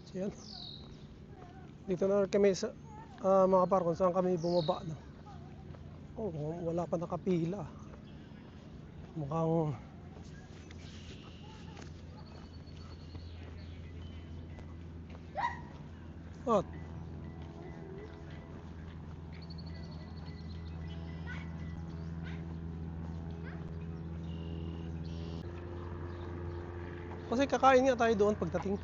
So yan. Dito na kami sa mga par kung saan kami bumaba no. Oh, wala pa nakapila. Mukhang oh. Kasi kakain nga tayo doon pagdating.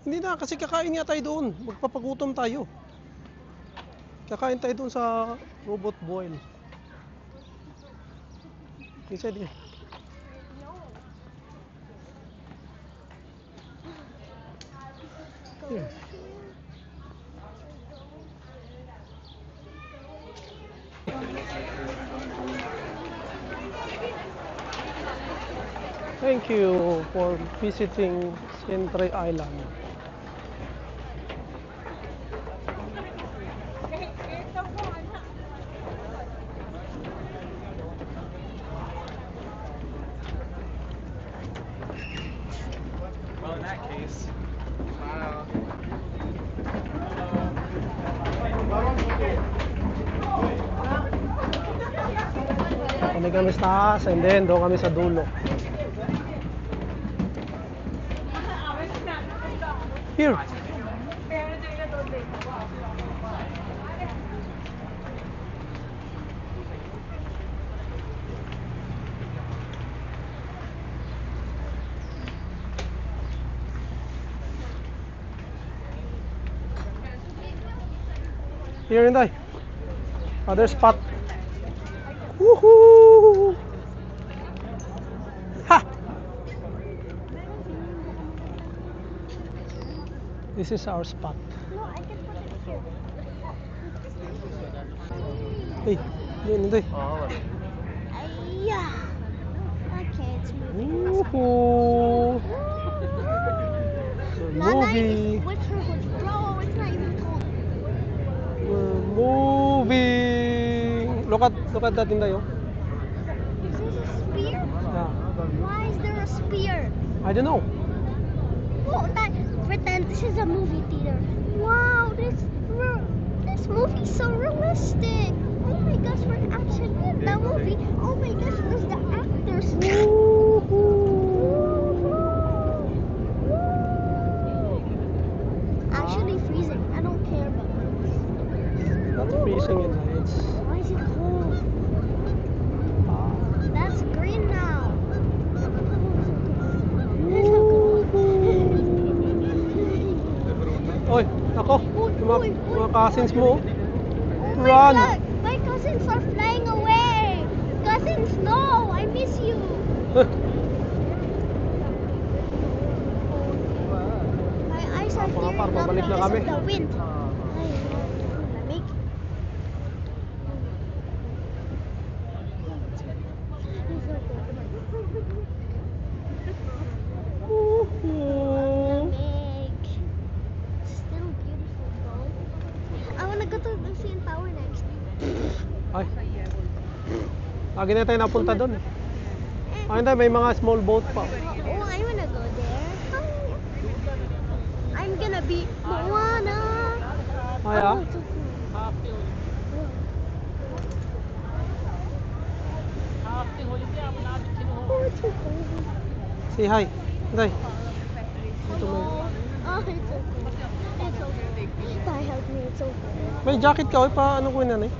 Hindi na, kasi kakain nga tayo doon. Magpapagutom tayo. Kakain tayo doon sa Robot Boil. Isa din. Here. Thank you for visiting Sentry Island. Well, in that case, wow. Kami kami sa taas and then doon kami sa dulo. Here. Here Inday. Other spot. Woohoo! Ha! This is our spot. No, I can put it here. Hey, yun Inday. Yeah. Okay, it's moving. Woohoo! We're moving. Which bro, it's not even cold. We're moving. Look at that Inday. Oh. Is this a spear? Yeah. Why is there a spear? I don't know. Oh, pretend this is a movie theater. Wow, this movie's so realistic. Oh my gosh, we're actually in the movie. Oh my gosh, where's the actors? Actually freezing. I don't care about this. Not freezing Inday. It's Why is it cold? That's green now. Oy, ako. Yung mga cousins mo. Oh my Run. God, my cousins are flying away. Cousins, no, I miss you. My eyes are Mga par, tearing up babalik na because kami. of the wind. Ay, lamig. Lamig. Still beautiful though. I wanna go to the CN Tower next. Ay. Lagi na tayo napunta doon. Ah, hindi, may mga small boat pa. Oh, I wanna go there. I'm gonna be Moana. Ay, ah. Oh, it's so cool. Oh, it's so cool. Say hi. Inday. Ito may, Oh, it's so cool. It's so cool. That helped me. It's so cool. may jacket ka. Oy, pa ano ko yun eh.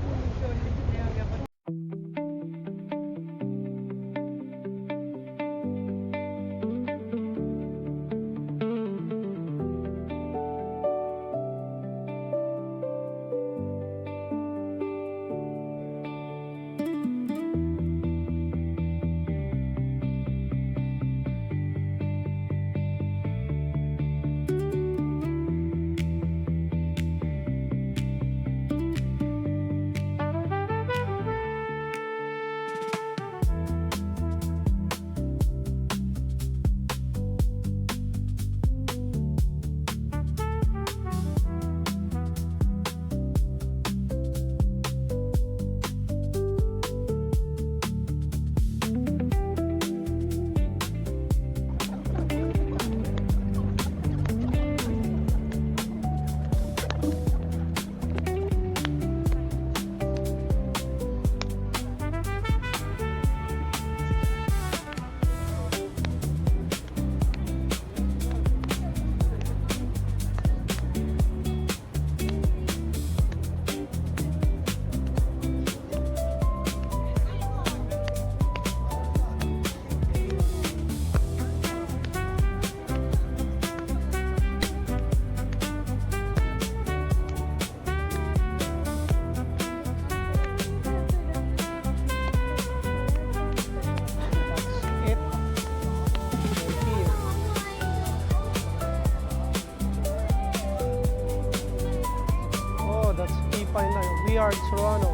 Backyard, Toronto.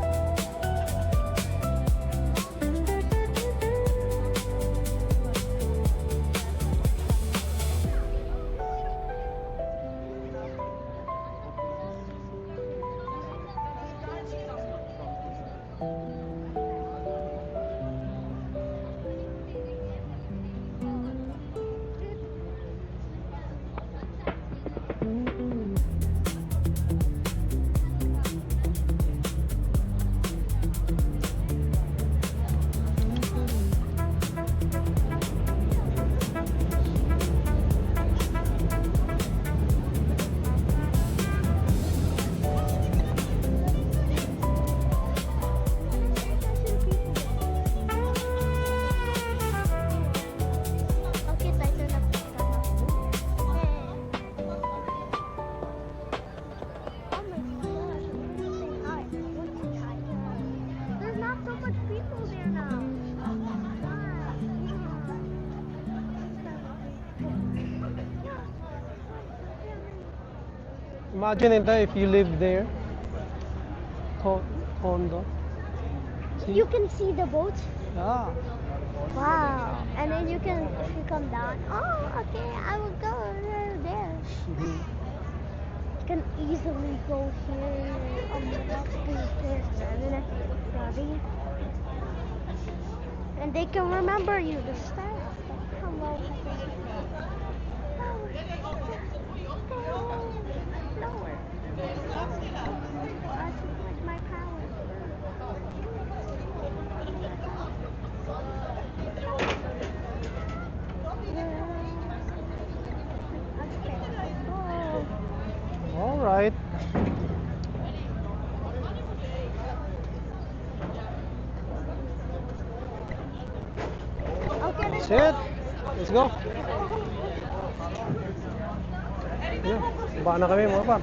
Okay, so I turn up the camera. Oh my gosh, I'm gonna say hi. What's hi? There's not so much people there now. Imagine it if you live there. Condo. You can see the boats. Yeah. Wow. And then you can come down. Oh, okay, I will go there. Mhm. You can easily go here without being pissed. And then ready. And they can remember you to start. Hello. Lower. That's like my power. Oh. All right. Okay, let's That's it. Let's go. Yeah. Baba na kami mga par.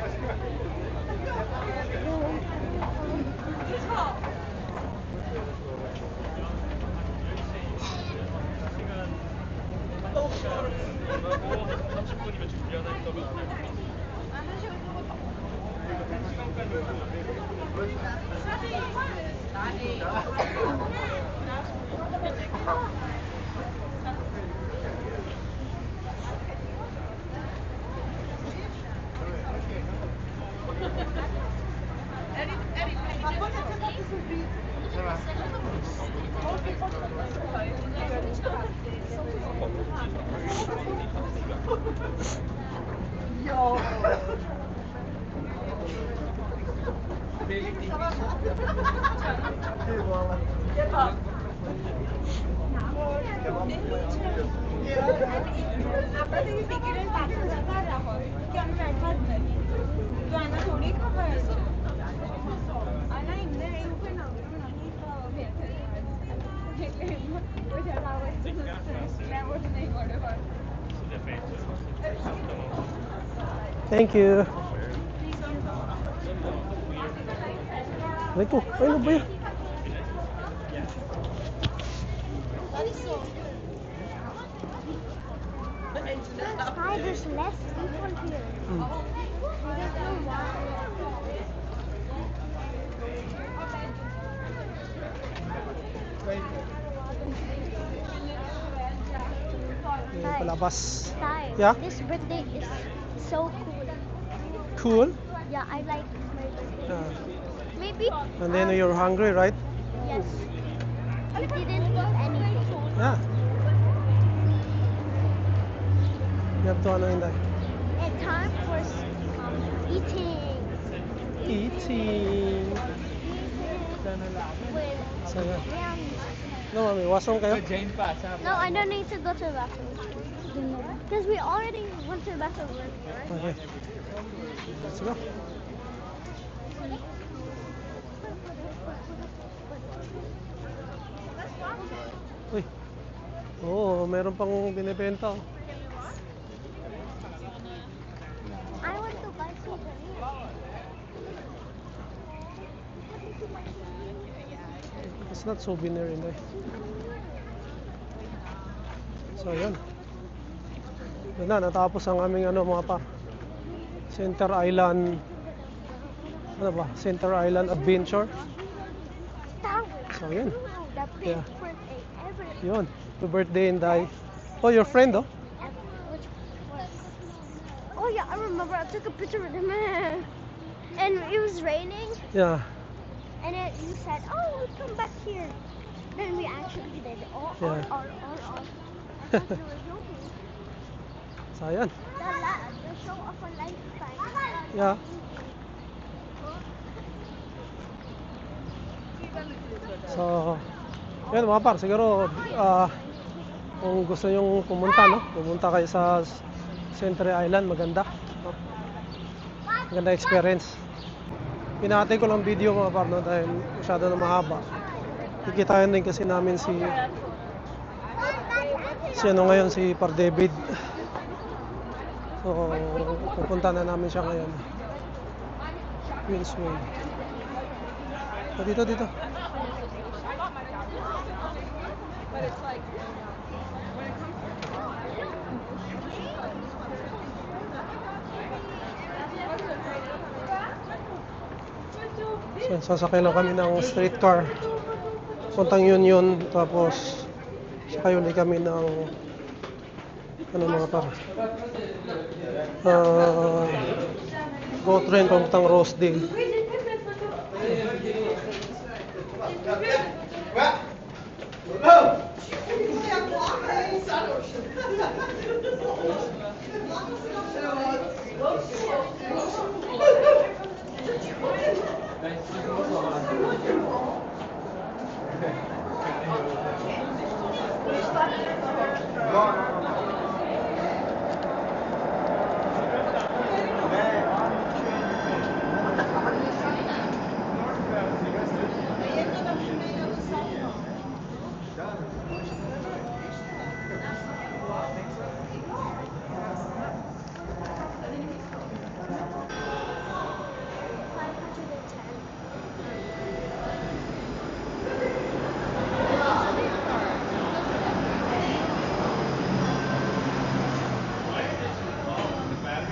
Thank you. Ay ko, ano ba yun? That's why there's less people here. I don't know why. Yung palabas. Ty, Yeah? this birthday is so cool. Cool. Yeah, I like my birthday. Yeah. Maybe. And then you're hungry, right? Yes. We didn't eat anything. Yeah. You have to ano yun dahil? It's time for eating. Eating. With So, yeah. yum. No, mami, washroom kayo? No, I don't need to go to the bathroom. Because we already went to the bathroom earlier, right? Okay. Let's go. Uy. Oo, meron pang binibenta. Oh. I want to buy souvenirs. It's not souvenir in there. So, yun. Yun na, natapos ang aming ano mga pa. Center Island Ano ba? Center Island Adventure. Star Wars. So, yun. The best Yeah. birthday ever. Yun. Happy birthday, Inday. Oh, your friend, oh. Which was? Oh yeah, I remember. I took a picture with him, and it was raining, Yeah. and you said, "Oh, we'll come back here." Then we actually did. Oh. Yeah. I thought you were joking. So, ayan. The show of a lifetime. Yeah. So, yun mga par, siguro kung gusto nyong pumunta, no? Pumunta kayo sa Century Island, maganda. No? Maganda experience. Pinatay ko lang video mga par, no? Dahil masyado na mahaba. Kikitain din kasi namin si ano ngayon, si Par David. So, pupunta na namin siya ngayon. Queensway. So, dito. So, sasakay lang kami ng streetcar. Puntang Union, tapos sakay ulit kami ng ano mga par. Go train papuntang Rosedale.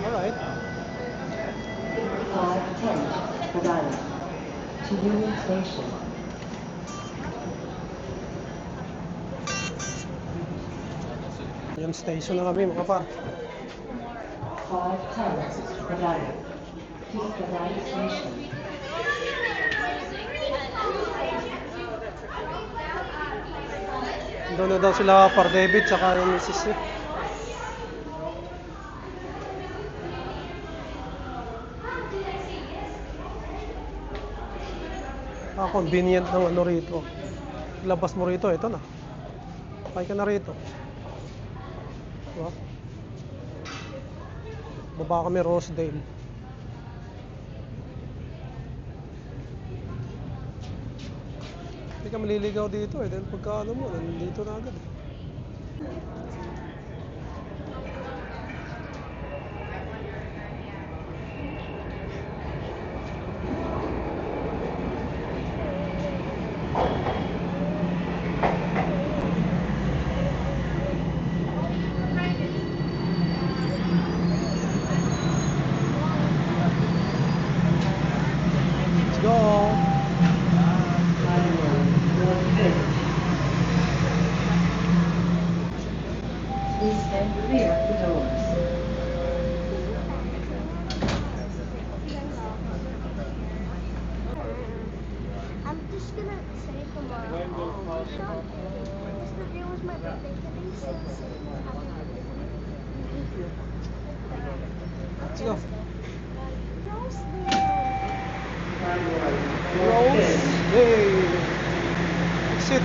Alright. 510 Padana to Union Station. Yung station na kami mga par. 510 Padana to Padana Station. Doon na daw sila Par David tsaka yung misis niya. Convenient ng ano rito. Ilabas mo rito, ito na. Pakay ka na rito. Diba? Baba kami Rosedale. Hindi ka maliligaw dito eh. Dahil pagka ano mo, nandito na agad eh. Let's go! Please stand clear of the doors. I'm just gonna say tomorrow. Yesterday was my birthday. Can I say happy birthday? Let's go! Rose Rose! Yay! Exit!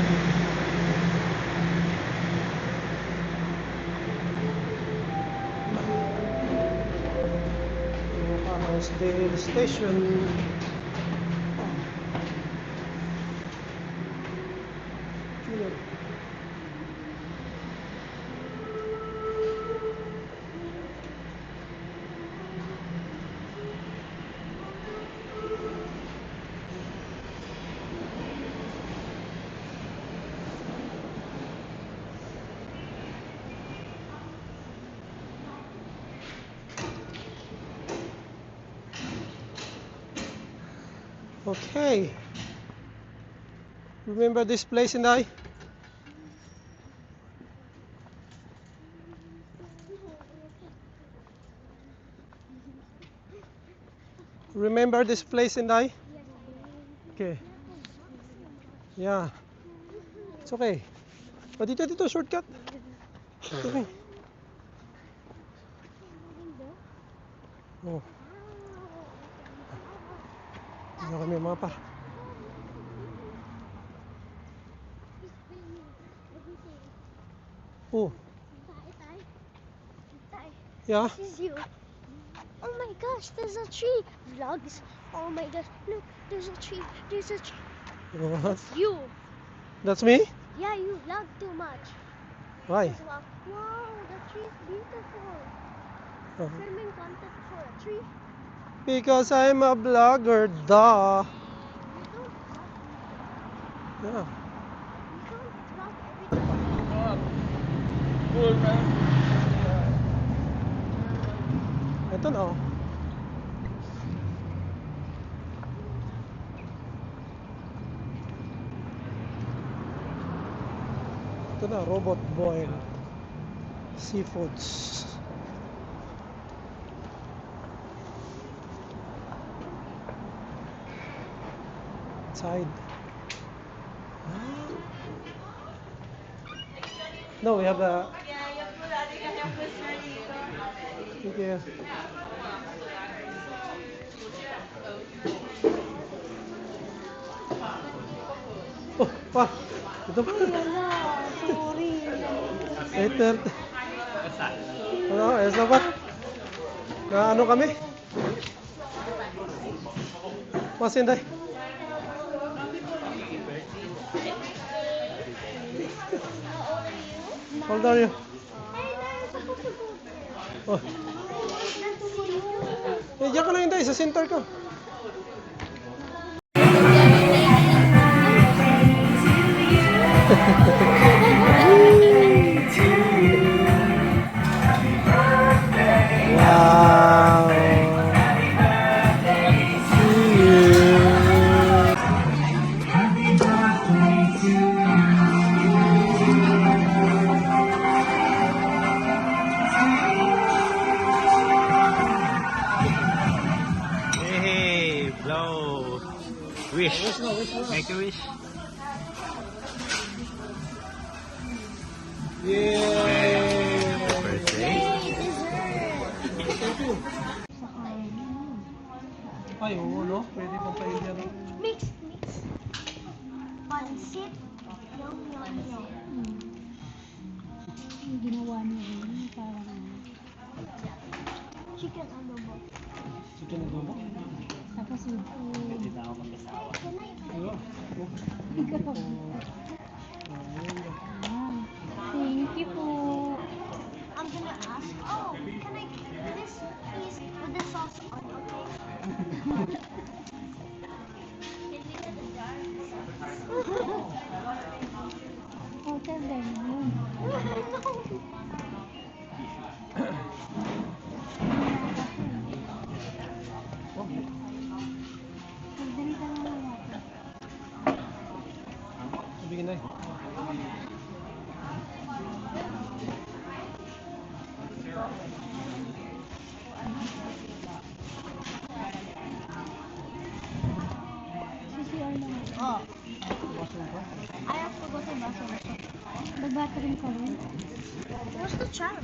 Rosedale Station. Okay. Remember this place, Inday? Remember this place, Inday? Okay. Yeah. It's okay. Oh, dito, shortcut. Okay. Oh, ano kami mapa. Oh, yeah. This is you. Oh my gosh, there's a tree. Vlogs. Oh my gosh, look, there's a tree. There's a tree. What? You. That's me? Yeah, you vlog too much. Why? Wow, the tree is beautiful. Oh. Filming content for a tree. Because I'm a vlogger, duh. You don't vlog. Yeah. You don't vlog everything. Cool, man. Ito na, oh. Ito na, Robot Boil Seafoods. Side. No, we have a... Thank you. Oh, pa. Ito pa. Sorry. 8:30. Ano, ayos na ba? Na ano kami? Masinday. How old are you? Oh. Eh, diyan ka lang hindi, sa center ka. Wow. Hey, blow. Wish. Make a wish. Yay! Birthday. Ay, oo, no? Pwede pa pa yan. Mix. Pansit. Yum, yum, yum. Yung ginawa niya rin, parang Chicken adobo. Chicken adobo? tapos with food. Ayun. Ikaw. Thank you po. I'm gonna ask. Oh, can I get this piece with the sauce on? Okay. Hotel din. Magdalita na lang natin. Sabihin na eh. CCR na lang. Oh, Washroom ka? I have to go to bathroom. Nag-bathroom ka rin. Where's the charge?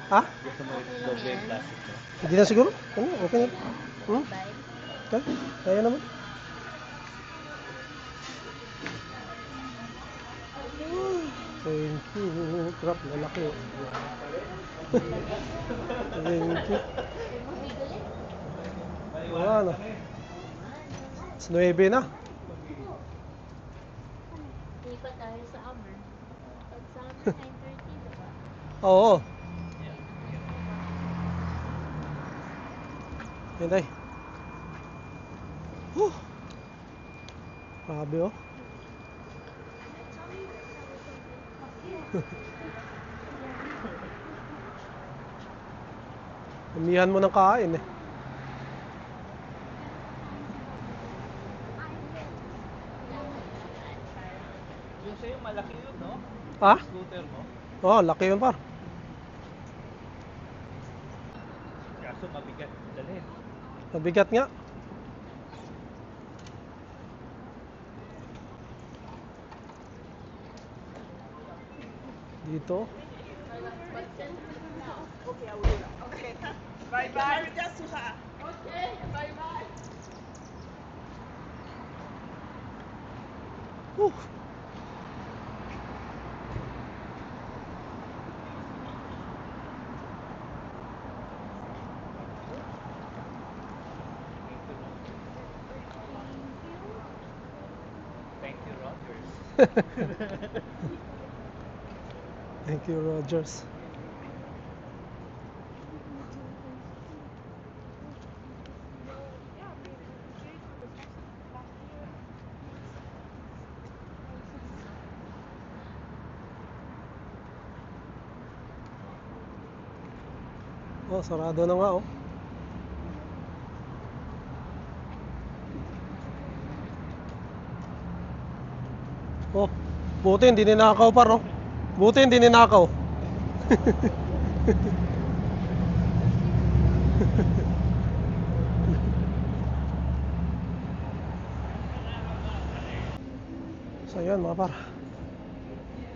Ha? Gusto mo doble yung plastic mo? Hindi na siguro? Ano? Okay na. Hmm? Okay? Kaya naman. Thank you. Crap, lalaki. Thank you. Wala na. It's 9 na. Hindi pa tayo sa Amber. Oo. Hintay. Grabe oh. Umihan mo ng kain eh. Yung sa'yo, malaki yun, no? Ha? Scooter mo. Oh, laki yun par. Kaso mabigat dalhin. Mabigat nga. Dito. Bye-bye. Okay, bye-bye. Whew. Thank you, Rogers. Thank you, Rogers. Oh, sarado na nga oh. Oh, buti hindi ninakaw par no. Buti hindi ninakaw. So yun mga par,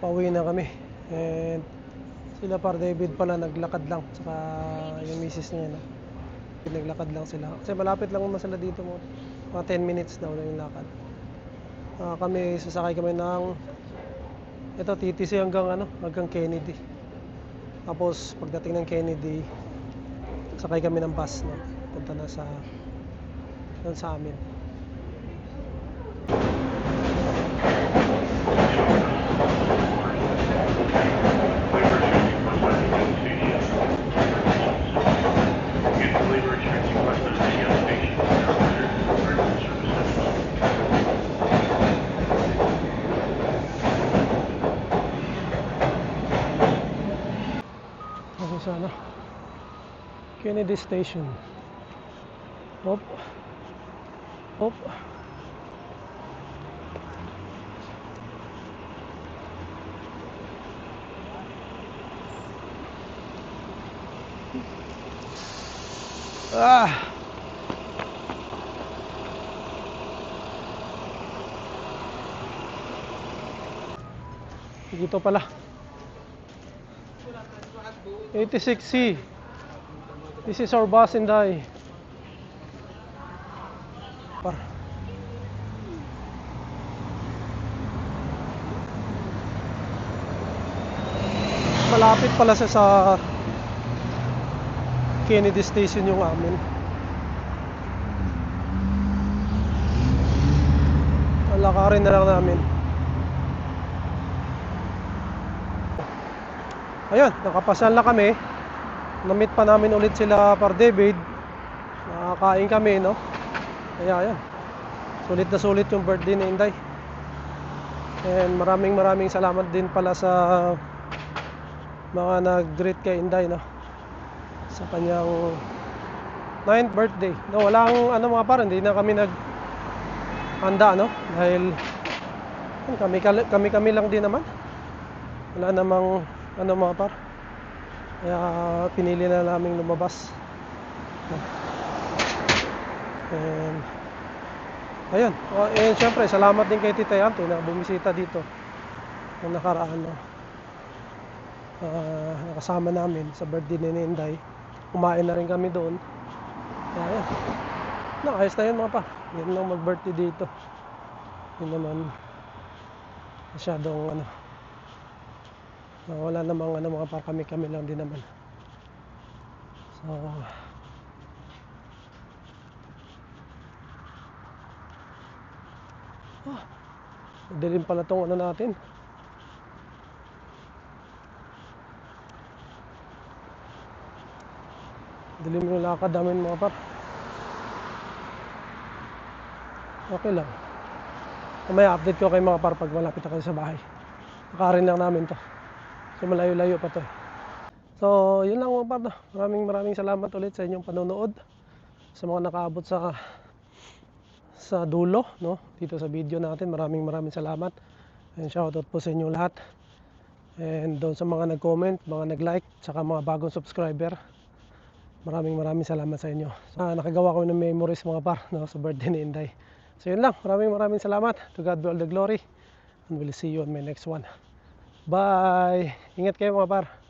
pauwi na kami. And sila par David pala naglakad lang, saka yung misis niya no? Naglakad lang sila kasi malapit lang naman sila dito mo. Mga 10 minutes daw na yung lakad. Kami sasakay kami ng ito TTC hanggang Kennedy. Tapos pagdating ng Kennedy sakay kami ng bus no? Punta na sa doon sa amin. Sa Kennedy Station. Hop. Hop. Dito pala 86C. This is our bus Inday. Malapit pala sa Kennedy Station yung amin. Lalakarin na lang namin. Ayun, nakapasal na kami. Na-meet pa namin ulit sila par David. Nakakain kami, no? Kaya ayun. Sulit na sulit yung birthday ni Inday. And maraming salamat din pala sa mga nag-greet kay Inday, no? Sa kanyang 9th birthday. No, walang mga par, hindi na kami handa, no? Dahil kami lang din naman. Wala namang mga par. Kaya pinili na naming lumabas. And ayun. And syempre salamat din kay Tita Yanti na bumisita dito nung nakaraan, no? Nakasama namin sa birthday ni Inday. Kumain na rin kami doon. Kaya ayun. Ayos na yun mga pa. Yan lang mag-birthday dito. Yun naman masyadong wala namang mga pa, kami lang din naman. So dilim pala tong natin. Dilim yung lakad namin mga par. Okay lang. Mamaya update ko kayo mga par pag malapit na kayo sa bahay. Nakarin lang namin to. So malayo-layo pa to. So yun lang mga par. Maraming salamat ulit sa inyong panonood. Sa mga nakaabot sa dulo, no? Dito sa video natin. Maraming salamat. And shoutout po sa inyo lahat. And doon sa mga nag-comment, mga nag-like, saka mga bagong subscriber, maraming salamat sa inyo. Nakagawa ko ng memories mga par, no, sa birthday ni Inday. So yun lang, maraming salamat. To God be all the glory. And we'll see you on my next one. Bye! Ingat kayo mga par.